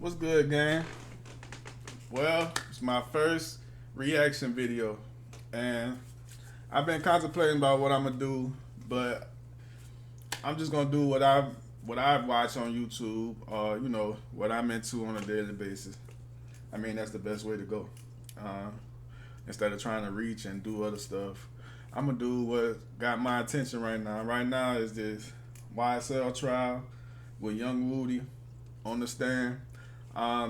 What's good, gang? Well, it's my first reaction video, and I've been contemplating about what I'm gonna do, but I'm just gonna do what I watch on YouTube, or what I'm into on a daily basis. I mean, that's the best way to go. Uh, Instead of trying to reach and do other stuff, I'm gonna do what got my attention right now. Right now is this YSL trial with Young Woody on the stand.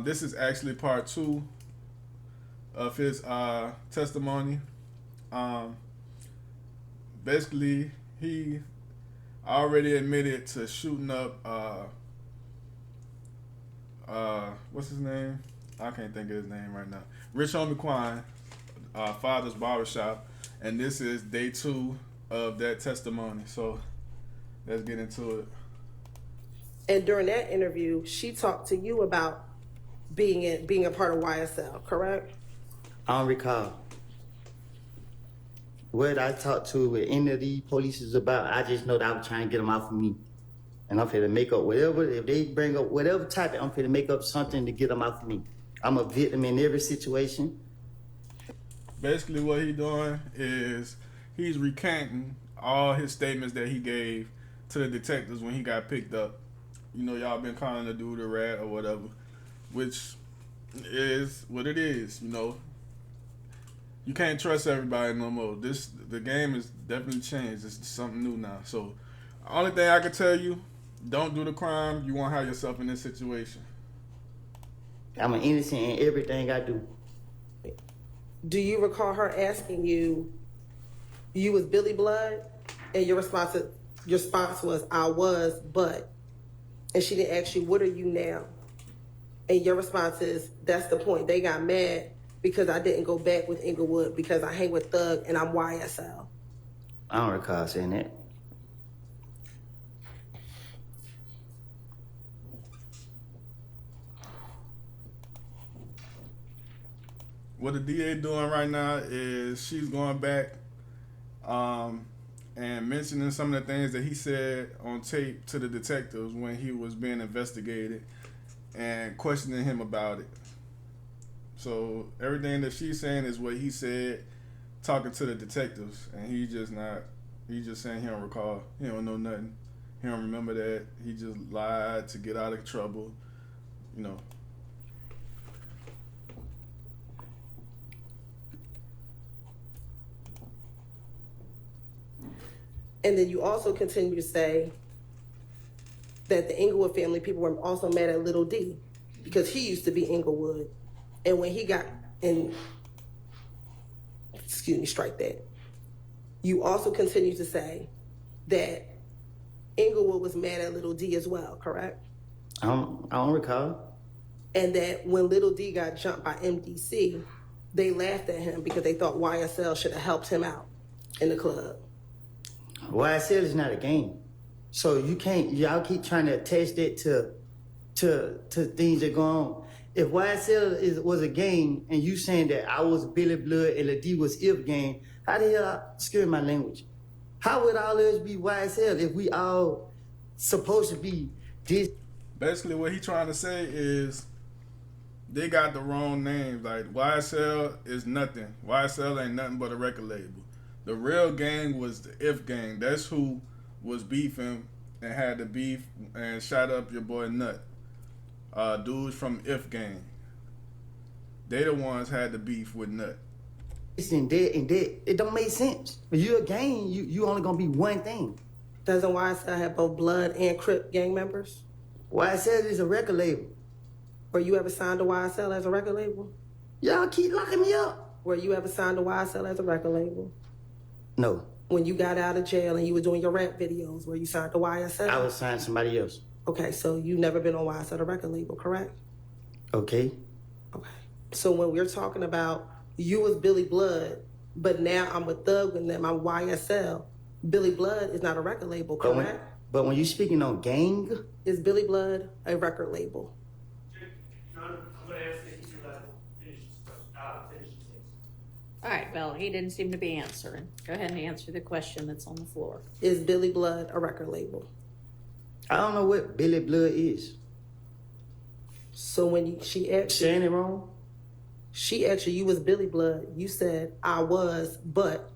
This is actually part two of his testimony. Um, Basically, he already admitted to shooting up. What's his name? I can't think of his name right now. Rich Homie Quan, father's barbershop, and this is day two of that testimony. So let's get into it. And during that interview, she talked to you about being a part of YSL, correct? I don't recall what I talked to with any of these police about. I just know that I was trying to get them off of me. And I'm finna make up whatever, if they bring up whatever topic, I'm finna make up something to get them off of me. I'm a victim in every situation. Basically, what he's doing is he's recanting all his statements that he gave to the detectives when he got picked up. Y'all been calling the dude a rat or whatever, which is what it is. You can't trust everybody no more. The game is definitely changed. It's something new now. So, only thing I can tell you, don't do the crime. You won't have yourself in this situation. I'm an innocent in everything I do. Do you recall her asking you was Billy Blood, and your response was, I was, but, and she didn't ask you, what are you now? And your response is, that's the point. They got mad because I didn't go back with Inglewood because I hang with Thug and I'm YSL. I don't recall saying that. What the DA doing right now is she's going back and mentioning some of the things that he said on tape to the detectives when he was being investigated and questioning him about it. So everything that she's saying is what he said talking to the detectives, and he's just saying he don't recall. He don't know nothing. He don't remember that. He just lied to get out of trouble. And then you also continue to say that the Inglewood family people were also mad at Little D because he used to be Inglewood. And when he got in, excuse me, strike that. You also continue to say that Inglewood was mad at Little D as well, correct? I don't recall. And that when Little D got jumped by MDC, they laughed at him because they thought YSL should have helped him out in the club. YSL is not a game. So y'all keep trying to attach that to things that go on. If YSL was a game and you saying that I was Billy Blood and the D was If Gang, how the hell, excuse my language, how would all of us be YSL if we all supposed to be this? Basically, what he trying to say is they got the wrong names. Like, YSL is nothing. YSL ain't nothing but a record label. The real gang was the If Gang. That's who was beefing and had the beef and shot up your boy Nut. Dudes from If Gang. They the ones had the beef with Nut. And that, it don't make sense. If you're a gang, you only gonna be one thing. Doesn't YSL have both Blood and Crip gang members? YSL is a record label. Were you ever signed to YSL as a record label? Y'all keep locking me up. Were you ever signed to YSL as a record label? No. When you got out of jail and you were doing your rap videos, were you signed to YSL? I was signed to somebody else. Okay, so you never been on YSL, the record label, correct? Okay. Okay. So when we're talking about you was Billy Blood, but now I'm with Thug and them, I'm YSL, Billy Blood is not a record label, correct? But when you speaking on gang, is Billy Blood a record label? I'm going to ask that you let him finish his things. All right, well, he didn't seem to be answering. Go ahead and answer the question that's on the floor. Is Billy Blood a record label? I don't know what Billy Blood is. So when she asked you, Saying it wrong? she asked you was Billy Blood. You said I was, but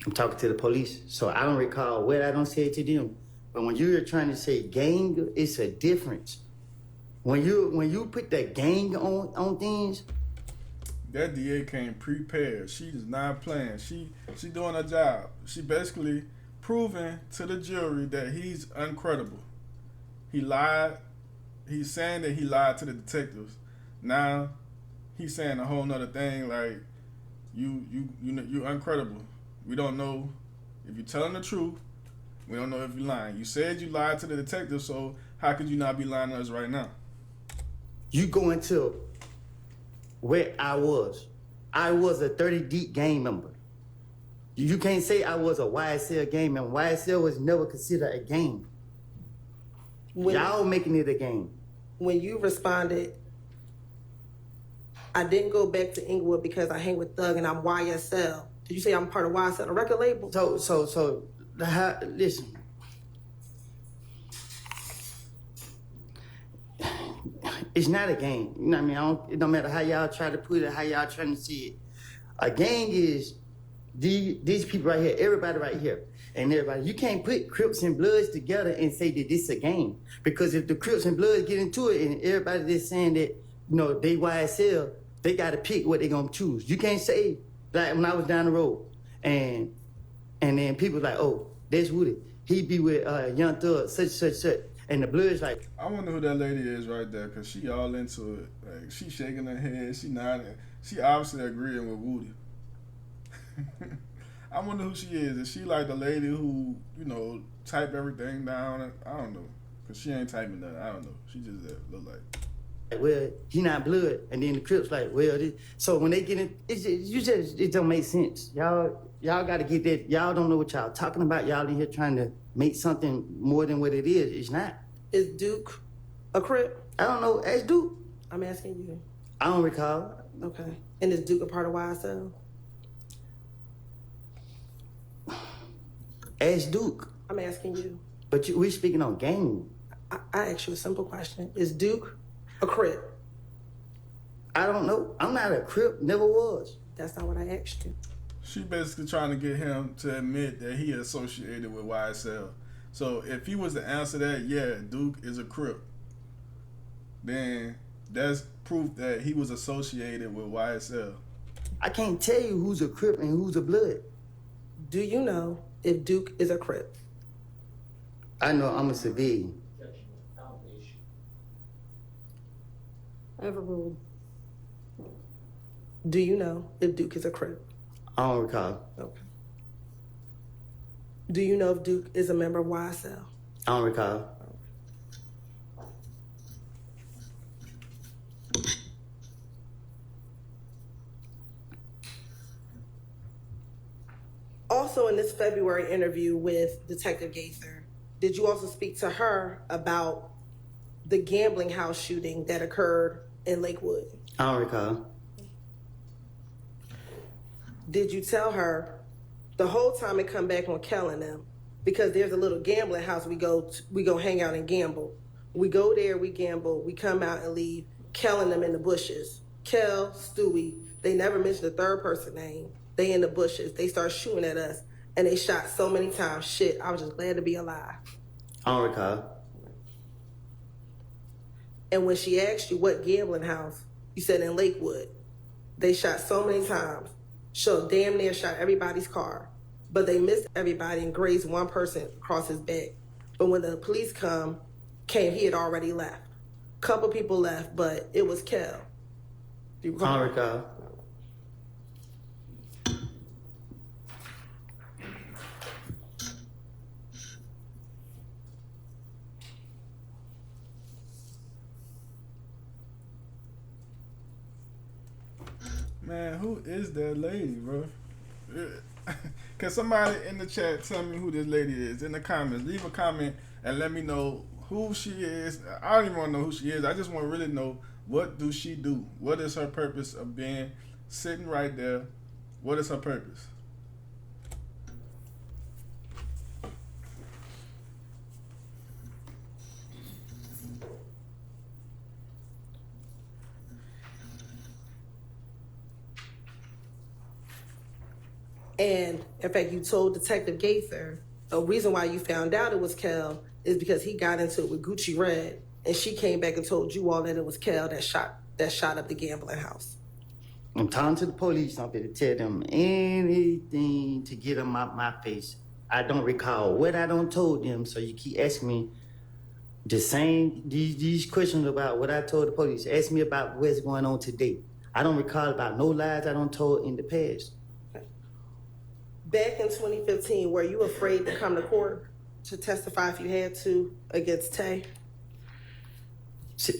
I'm talking to the police, so I don't recall what I don't say it to them. But when you're trying to say gang, it's a difference. When you put that gang on things, That DA came prepared. She is not playing. She doing her job. She basically proving to the jury that he's uncredible. He lied. He's saying that he lied to the detectives. Now he's saying a whole nother thing like you're uncredible. We don't know if you're telling the truth. We don't know if you're lying. You said you lied to the detectives, so how could you not be lying to us right now? you go into where I was. I was a 30 deep gang member. You can't say I was a YSL gang member. YSL was never considered a gang. when, Y'all making it a game. when you responded, I didn't go back to Inglewood because I hang with Thug and I'm YSL. Did you say I'm part of YSL, a record label? Listen. It's not a game. You know what I mean? It don't matter how y'all try to put it, how y'all trying to see it. A gang is these people right here, everybody right here, and everybody. You can't put Crips and Bloods together and say that this is a game. Because if the Crips and Bloods get into it and everybody that's saying that, they YSL, they got to pick what they going to choose. You can't say, like when I was down the road, and then people like, oh, that's Woody. He be with Young Thug, such. And the Bloods like, I wonder who that lady is right there, cause she all into it. Like she shaking her head, she nodding. She obviously agreeing with Woody. I wonder who she is. Is she like the lady who type everything down? I don't know, cause she ain't typing nothing. I don't know. She just look like. well, he not Blood. And then the Crips like, well, so when they get in, it don't make sense. Y'all got to get that. Y'all don't know what y'all talking about. Y'all in here trying to make something more than what it is. It's not. Is Duke a Crip? I don't know. Ask Duke. I'm asking you. I don't recall. Okay. And is Duke a part of YSL? Ask Duke. I'm asking you. But we speaking on game. I asked you a simple question. Is Duke a Crip? I don't know. I'm not a Crip. Never was. That's not what I asked you. She basically trying to get him to admit that he associated with YSL. So if he was to answer that, yeah, Duke is a Crip, then that's proof that he was associated with YSL. I can't tell you who's a Crip and who's a Blood. Do you know if Duke is a Crip? I know I'm a civilian. Overruled. Do you know if Duke is a Crip? I don't recall. Okay. Do you know if Duke is a member of YSL? I don't recall. Also, in this February interview with Detective Gaither, did you also speak to her about the gambling house shooting that occurred in Lakewood? I don't recall. Did you tell her the whole time it come back on Kel and them, because there's a little gambling house we go hang out and gamble. We go there, we gamble, we come out and leave Kel and them in the bushes. Kel, Stewie, they never mentioned the third person name. They in the bushes. They start shooting at us and they shot so many times. Shit, I was just glad to be alive. I don't recall. And when she asked you what gambling house, you said in Lakewood. They shot so many times. So damn near shot everybody's car. But they missed everybody and grazed one person across his back. But when the police came, he had already left. Couple people left, but it was Kel. Do you recall? I don't recall. Man, who is that lady, bro? Can somebody in the chat tell me who this lady is? In the comments, leave a comment and let me know who she is. I don't even want to know who she is. I just want to really know, what do she do? What is her purpose of being sitting right there? What is her purpose? And in fact, you told Detective Gaither the reason why you found out it was Kel is because he got into it with Gucci Red, and she came back and told you all that it was Kel that shot up the gambling house. I'm talking to the police. I'm going to tell them anything to get them out my face. I don't recall what I don't told them, so you keep asking me the same these questions about what I told the police. Ask me about what's going on today. I don't recall about no lies I don't told in the past. Back in 2015, were you afraid to come to court to testify if you had to against Tay?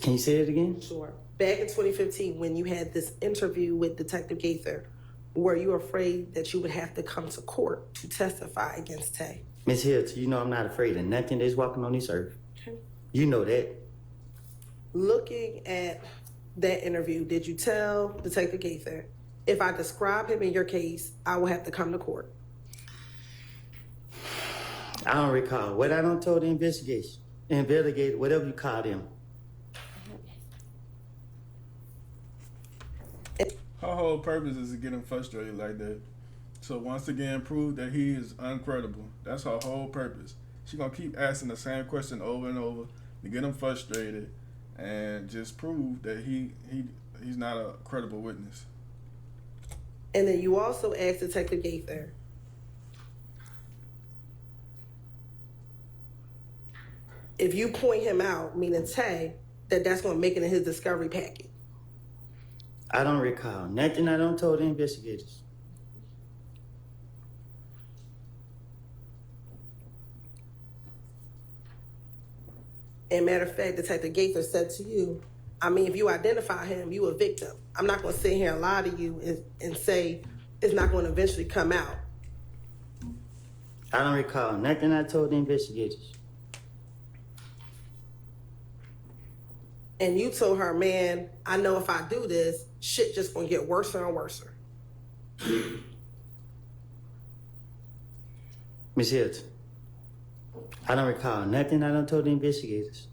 Can you say it again? Sure. Back in 2015, when you had this interview with Detective Gaither, were you afraid that you would have to come to court to testify against Tay? Miss Hilton, you know I'm not afraid of nothing that's walking on this earth. Okay. You know that. Looking at that interview, did you tell Detective Gaither, if I describe him in your case, I will have to come to court? I don't recall. What I don't told the investigator, whatever you call them. Her whole purpose is to get him frustrated like that. So once again, prove that he is uncredible. That's her whole purpose. She gonna keep asking the same question over and over to get him frustrated and just prove that he's not a credible witness. And then you also asked Detective Gaither, if you point him out, meaning Tay, that's going to make it in his discovery packet. I don't recall. Nothing I don't told the investigators. And matter of fact, Detective Gaither said to you, I mean, if you identify him, you a victim. I'm not going to sit here and lie to you and say it's not going to eventually come out. I don't recall. Nothing I told the investigators. And you told her, man, I know if I do this, shit just going to get worse and worse. Miss Hilton, I don't recall nothing I don't told the investigators.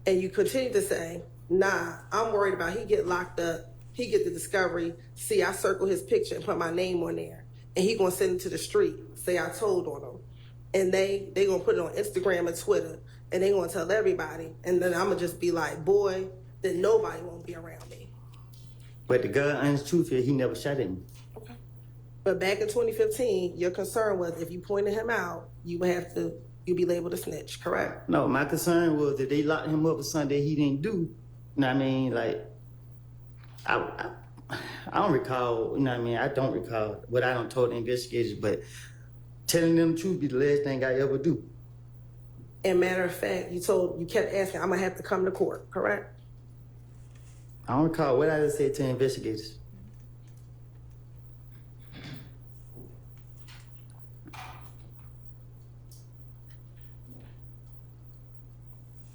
And you continue to say, nah, I'm worried about he get locked up, he get the discovery, see, I circle his picture and put my name on there, and he gonna send it to the street, say I told on him. And they gonna put it on Instagram and Twitter, and they gonna tell everybody, and then I'm gonna just be like, boy, then nobody won't be around me. But the God honest truth is he never shot at me. Okay. But back in 2015, your concern was if you pointed him out, you'd be labeled a snitch, correct? No, my concern was that they locked him up for something that he didn't do. You know what I mean? Like, I don't recall, you know what I mean? I don't recall what I don't told the investigators, but telling them the truth be the last thing I ever do. And matter of fact, you kept asking, I'm gonna have to come to court, correct? I don't recall what I just said to the investigators.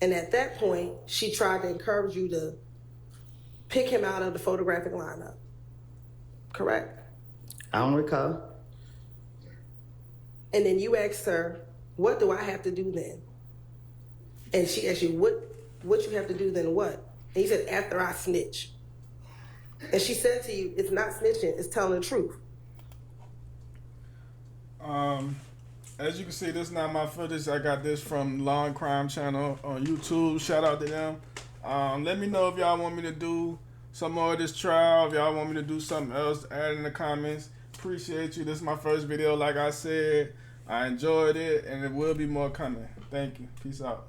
And at that point, she tried to encourage you to pick him out of the photographic lineup, correct? I don't recall. And then you asked her, what do I have to do then? And she asked you, what you have to do then what? And you said, after I snitch. And she said to you, it's not snitching, it's telling the truth. As you can see, this is not my footage. I got this from Law & Crime Channel on YouTube. Shout out to them. Let me know if y'all want me to do some more of this trial. If y'all want me to do something else, add in the comments. Appreciate you. This is my first video. Like I said, I enjoyed it, and there will be more coming. Thank you. Peace out.